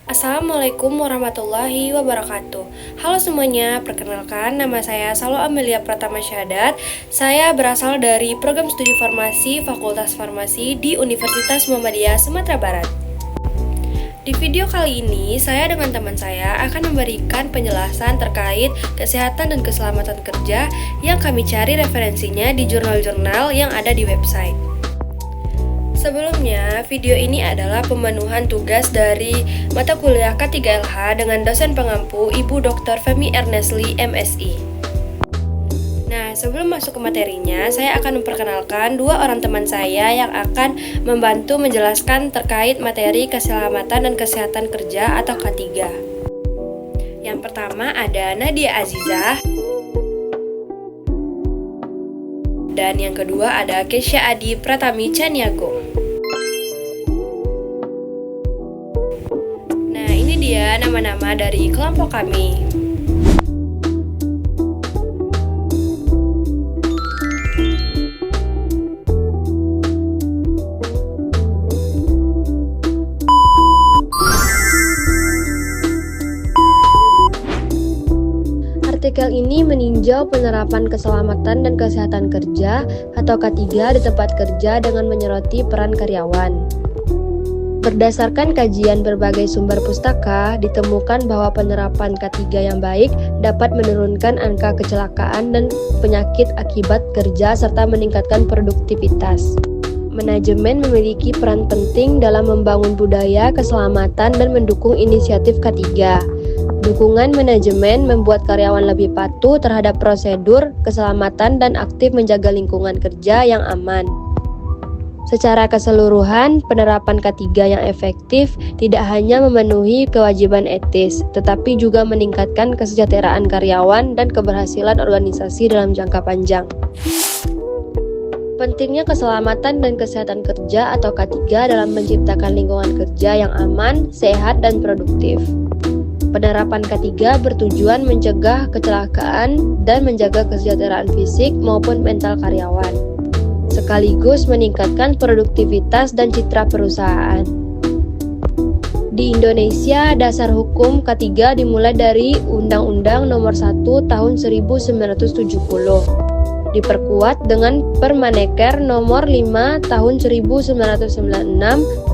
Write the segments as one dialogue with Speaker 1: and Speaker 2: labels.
Speaker 1: Assalamualaikum warahmatullahi wabarakatuh. Halo semuanya, perkenalkan nama saya Salo Amelia Pratama Syahadat. Saya berasal dari program studi farmasi Fakultas Farmasi di Universitas Muhammadiyah Sumatera Barat. Di video kali ini, saya dengan teman saya akan memberikan penjelasan terkait kesehatan dan keselamatan kerja yang kami cari referensinya di jurnal-jurnal yang ada di website. Sebelumnya, video ini adalah pemenuhan tugas dari mata kuliah K3LH dengan dosen pengampu Ibu Dr. Femi Ernestli, MSI. Nah, sebelum masuk ke materinya, saya akan memperkenalkan dua orang teman saya yang akan membantu menjelaskan terkait materi keselamatan dan kesehatan kerja atau K3. Yang pertama ada Nadia Azizah, dan yang kedua ada Kesha Adi Pratami Caniago. Nah, ini dia nama-nama dari kelompok kami. Artikel ini meninjau penerapan keselamatan dan kesehatan kerja atau K3 di tempat kerja dengan menyoroti peran karyawan. Berdasarkan kajian berbagai sumber pustaka, ditemukan bahwa penerapan K3 yang baik dapat menurunkan angka kecelakaan dan penyakit akibat kerja serta meningkatkan produktivitas. Manajemen memiliki peran penting dalam membangun budaya keselamatan dan mendukung inisiatif K3. Dukungan manajemen membuat karyawan lebih patuh terhadap prosedur keselamatan dan aktif menjaga lingkungan kerja yang aman. Secara keseluruhan, penerapan K3 yang efektif tidak hanya memenuhi kewajiban etis, tetapi juga meningkatkan kesejahteraan karyawan dan keberhasilan organisasi dalam jangka panjang. Pentingnya keselamatan dan kesehatan kerja atau K3 dalam menciptakan lingkungan kerja yang aman, sehat, dan produktif. Penerapan K3 bertujuan mencegah kecelakaan dan menjaga kesejahteraan fisik maupun mental karyawan, sekaligus meningkatkan produktivitas dan citra perusahaan. Di Indonesia, dasar hukum K3 dimulai dari Undang-Undang Nomor 1 Tahun 1970. Diperkuat dengan Permaneker Nomor 5 Tahun 1996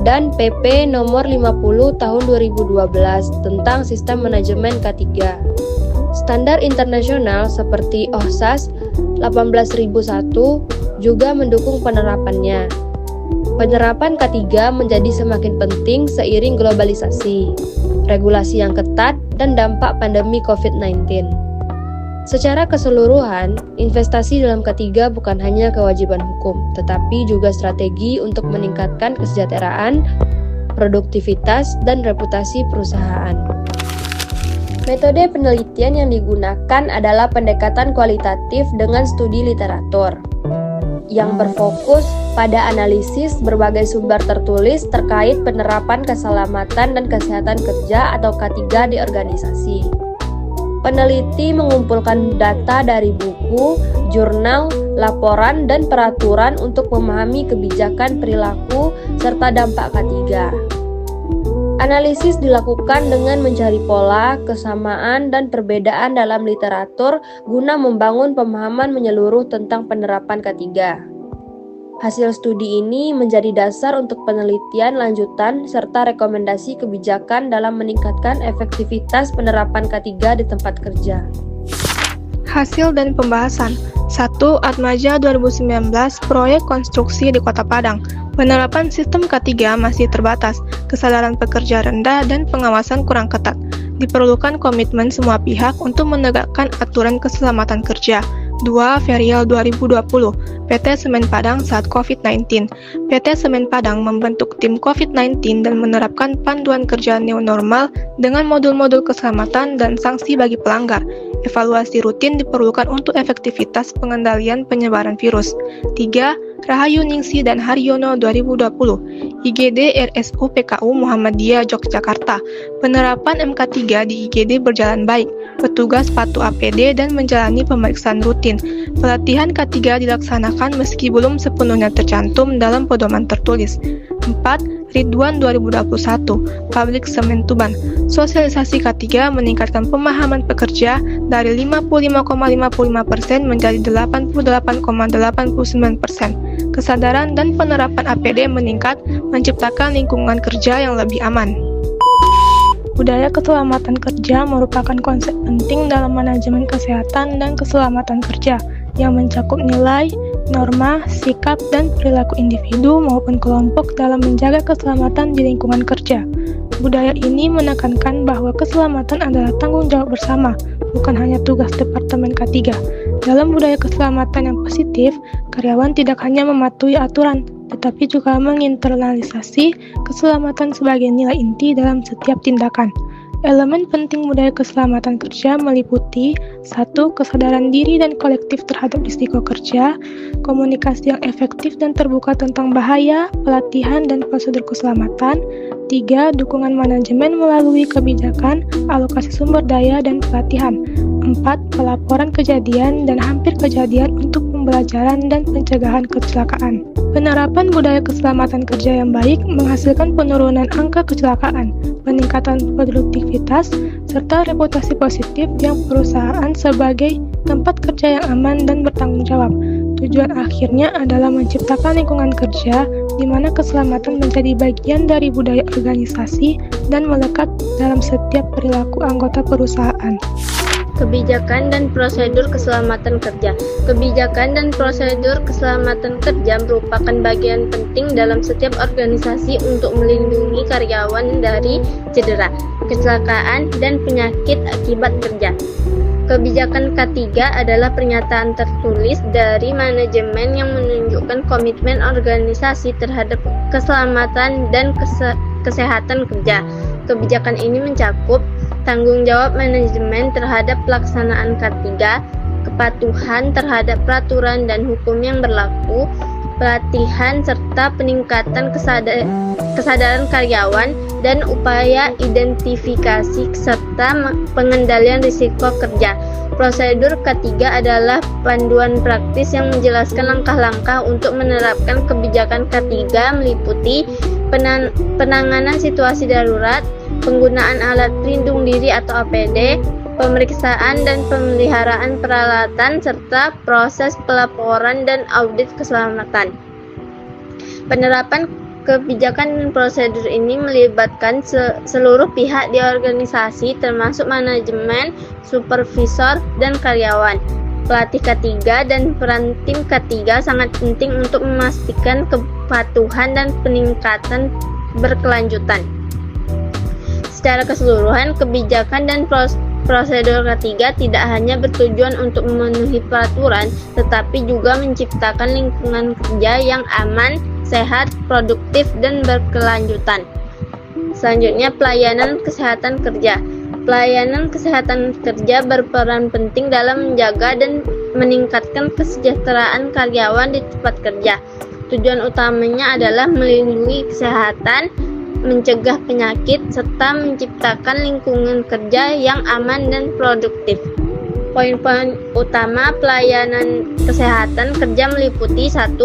Speaker 1: dan PP Nomor 50 Tahun 2012 tentang sistem manajemen K3. Standar internasional seperti OHSAS 18001 juga mendukung penerapannya. Penerapan K3 menjadi semakin penting seiring globalisasi, regulasi yang ketat, dan dampak pandemi COVID-19. Secara keseluruhan, investasi dalam K3 bukan hanya kewajiban hukum, tetapi juga strategi untuk meningkatkan kesejahteraan, produktivitas, dan reputasi perusahaan. Metode penelitian yang digunakan adalah pendekatan kualitatif dengan studi literatur, yang berfokus pada analisis berbagai sumber tertulis terkait penerapan keselamatan dan kesehatan kerja atau K3 di organisasi. Peneliti mengumpulkan data dari buku, jurnal, laporan, dan peraturan untuk memahami kebijakan perilaku serta dampak K3. Analisis dilakukan dengan mencari pola, kesamaan, dan perbedaan dalam literatur guna membangun pemahaman menyeluruh tentang penerapan K3. Hasil studi ini menjadi dasar untuk penelitian lanjutan serta rekomendasi kebijakan dalam meningkatkan efektivitas penerapan K3 di tempat kerja.
Speaker 2: Hasil dan pembahasan 1. Atmaja 2019 Proyek Konstruksi di Kota Padang. Penerapan sistem K3 masih terbatas, kesadaran pekerja rendah, dan pengawasan kurang ketat. Diperlukan komitmen semua pihak untuk menegakkan aturan keselamatan kerja. 2. Ferial 2020 PT Semen Padang saat COVID-19. PT Semen Padang membentuk tim COVID-19 dan menerapkan panduan kerja new normal dengan modul-modul keselamatan dan sanksi bagi pelanggar. Evaluasi rutin diperlukan untuk efektivitas pengendalian penyebaran virus. 3. Rahayu Ningsi dan Haryono 2020 IGD RSU PKU Muhammadiyah Yogyakarta. Penerapan MK3 di IGD berjalan baik. Petugas patuh APD dan menjalani pemeriksaan rutin. Pelatihan K3 dilaksanakan meski belum sepenuhnya tercantum dalam pedoman tertulis. 4. Ridwan 2021, Pabrik Semen Tuban. Sosialisasi K3 meningkatkan pemahaman pekerja dari 55,55% menjadi 88,89%. Kesadaran dan penerapan APD meningkat, menciptakan lingkungan kerja yang lebih aman. Budaya keselamatan kerja merupakan konsep penting dalam manajemen kesehatan dan keselamatan kerja yang mencakup nilai, norma, sikap, dan perilaku individu maupun kelompok dalam menjaga keselamatan di lingkungan kerja. Budaya ini menekankan bahwa keselamatan adalah tanggung jawab bersama, bukan hanya tugas Departemen K3. Dalam budaya keselamatan yang positif, karyawan tidak hanya mematuhi aturan, tetapi juga menginternalisasi keselamatan sebagai nilai inti dalam setiap tindakan. Elemen penting budaya keselamatan kerja meliputi 1. Kesadaran diri dan kolektif terhadap risiko kerja, komunikasi yang efektif dan terbuka tentang bahaya, pelatihan dan prosedur keselamatan. 3. Dukungan manajemen melalui kebijakan, alokasi sumber daya dan pelatihan. 4. Pelaporan kejadian dan hampir kejadian untuk pembelajaran dan pencegahan kecelakaan. Penerapan budaya keselamatan kerja yang baik menghasilkan penurunan angka kecelakaan, peningkatan produktivitas, serta reputasi positif yang perusahaan sebagai tempat kerja yang aman dan bertanggung jawab. Tujuan akhirnya adalah menciptakan lingkungan kerja di mana keselamatan menjadi bagian dari budaya organisasi dan melekat dalam setiap perilaku anggota perusahaan.
Speaker 1: Kebijakan dan prosedur keselamatan kerja. Kebijakan dan prosedur keselamatan kerja merupakan bagian penting dalam setiap organisasi untuk melindungi karyawan dari cedera, kecelakaan, dan penyakit akibat kerja. Kebijakan K3 adalah pernyataan tertulis dari manajemen yang menunjukkan komitmen organisasi terhadap keselamatan dan kesehatan kerja. Kebijakan ini mencakup tanggung jawab manajemen terhadap pelaksanaan K3, kepatuhan terhadap peraturan dan hukum yang berlaku, pelatihan serta peningkatan kesadaran karyawan, dan upaya identifikasi serta pengendalian risiko kerja. Prosedur K3 adalah panduan praktis yang menjelaskan langkah-langkah untuk menerapkan kebijakan K3 meliputi penanganan situasi darurat, penggunaan alat pelindung diri atau APD, pemeriksaan dan pemeliharaan peralatan, serta proses pelaporan dan audit keselamatan. Penerapan kebijakan dan prosedur ini melibatkan seluruh pihak di organisasi termasuk manajemen, supervisor, dan karyawan. Pelatih K3 dan peran tim K3 sangat penting untuk memastikan kepatuhan dan peningkatan berkelanjutan. Secara keseluruhan, kebijakan dan prosedur K3 tidak hanya bertujuan untuk memenuhi peraturan, tetapi juga menciptakan lingkungan kerja yang aman, sehat, produktif, dan berkelanjutan. Selanjutnya, pelayanan kesehatan kerja. Pelayanan kesehatan kerja berperan penting dalam menjaga dan meningkatkan kesejahteraan karyawan di tempat kerja. Tujuan utamanya adalah melindungi kesehatan, mencegah penyakit, serta menciptakan lingkungan kerja yang aman dan produktif. Poin-poin utama pelayanan kesehatan kerja meliputi 1.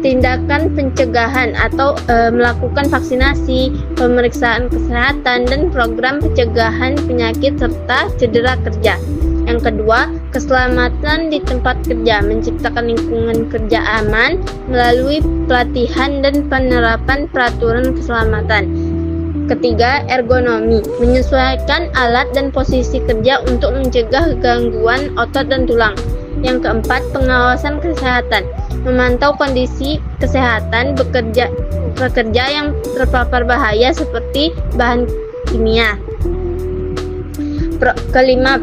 Speaker 1: Tindakan pencegahan atau melakukan vaksinasi, pemeriksaan kesehatan, dan program pencegahan penyakit serta cedera kerja. Yang kedua, keselamatan di tempat kerja, menciptakan lingkungan kerja aman melalui pelatihan dan penerapan peraturan keselamatan. Ketiga, ergonomi, menyesuaikan alat dan posisi kerja untuk mencegah gangguan otot dan tulang. Yang keempat, pengawasan kesehatan, memantau kondisi kesehatan pekerja yang terpapar bahaya seperti bahan kimia. Kelima,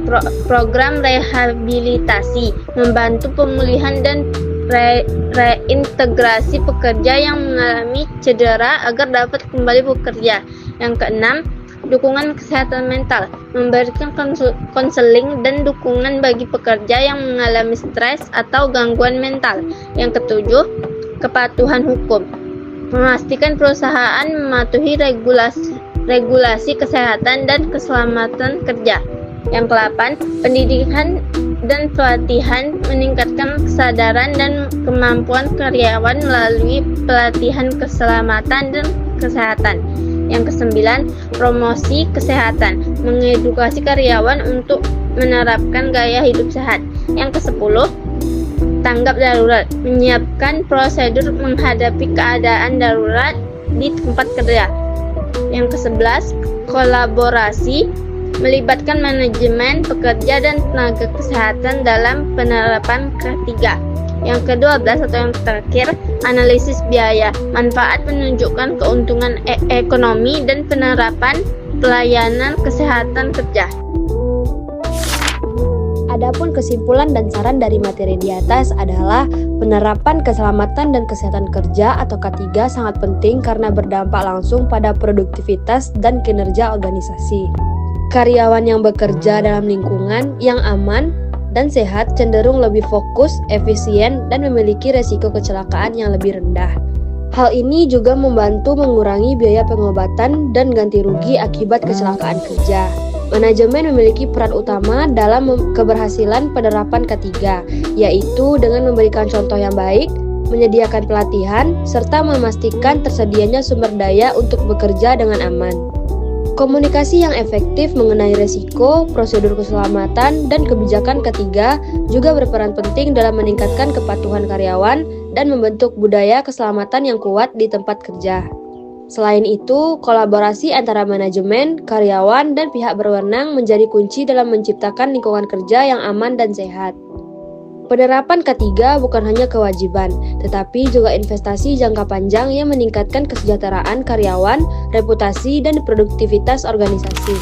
Speaker 1: program rehabilitasi, membantu pemulihan dan reintegrasi pekerja yang mengalami cedera agar dapat kembali bekerja. Yang keenam, dukungan kesehatan mental, memberikan konseling dan dukungan bagi pekerja yang mengalami stres atau gangguan mental. Yang ketujuh, kepatuhan hukum, memastikan perusahaan mematuhi regulasi kesehatan dan keselamatan kerja. Yang kedelapan, pendidikan
Speaker 3: dan pelatihan, meningkatkan kesadaran dan kemampuan karyawan melalui pelatihan keselamatan dan kesehatan. Yang kesembilan, promosi kesehatan, mengedukasi karyawan untuk menerapkan gaya hidup sehat. Yang kesepuluh, tanggap darurat, menyiapkan prosedur menghadapi keadaan darurat di tempat kerja. Yang kesebelas, kolaborasi, melibatkan manajemen, pekerja, dan tenaga kesehatan dalam penerapan ketiga. Yang ke-12 atau yang terakhir, analisis biaya, manfaat menunjukkan keuntungan ekonomi dan penerapan pelayanan kesehatan kerja.
Speaker 1: Adapun kesimpulan dan saran dari materi di atas adalah penerapan keselamatan dan kesehatan kerja atau K3 sangat penting karena berdampak langsung pada produktivitas dan kinerja organisasi. Karyawan yang bekerja dalam lingkungan yang aman dan sehat cenderung lebih fokus, efisien, dan memiliki resiko kecelakaan yang lebih rendah. Hal ini juga membantu mengurangi biaya pengobatan dan ganti rugi akibat kecelakaan kerja. Manajemen memiliki peran utama dalam keberhasilan penerapan K3, yaitu dengan memberikan contoh yang baik, menyediakan pelatihan, serta memastikan tersedianya sumber daya untuk bekerja dengan aman. Komunikasi yang efektif mengenai resiko, prosedur keselamatan, dan kebijakan K3 juga berperan penting dalam meningkatkan kepatuhan karyawan dan membentuk budaya keselamatan yang kuat di tempat kerja. Selain itu, kolaborasi antara manajemen, karyawan, dan pihak berwenang menjadi kunci dalam menciptakan lingkungan kerja yang aman dan sehat. Penerapan K3 bukan hanya kewajiban, tetapi juga investasi jangka panjang yang meningkatkan kesejahteraan karyawan, reputasi, dan produktivitas organisasi.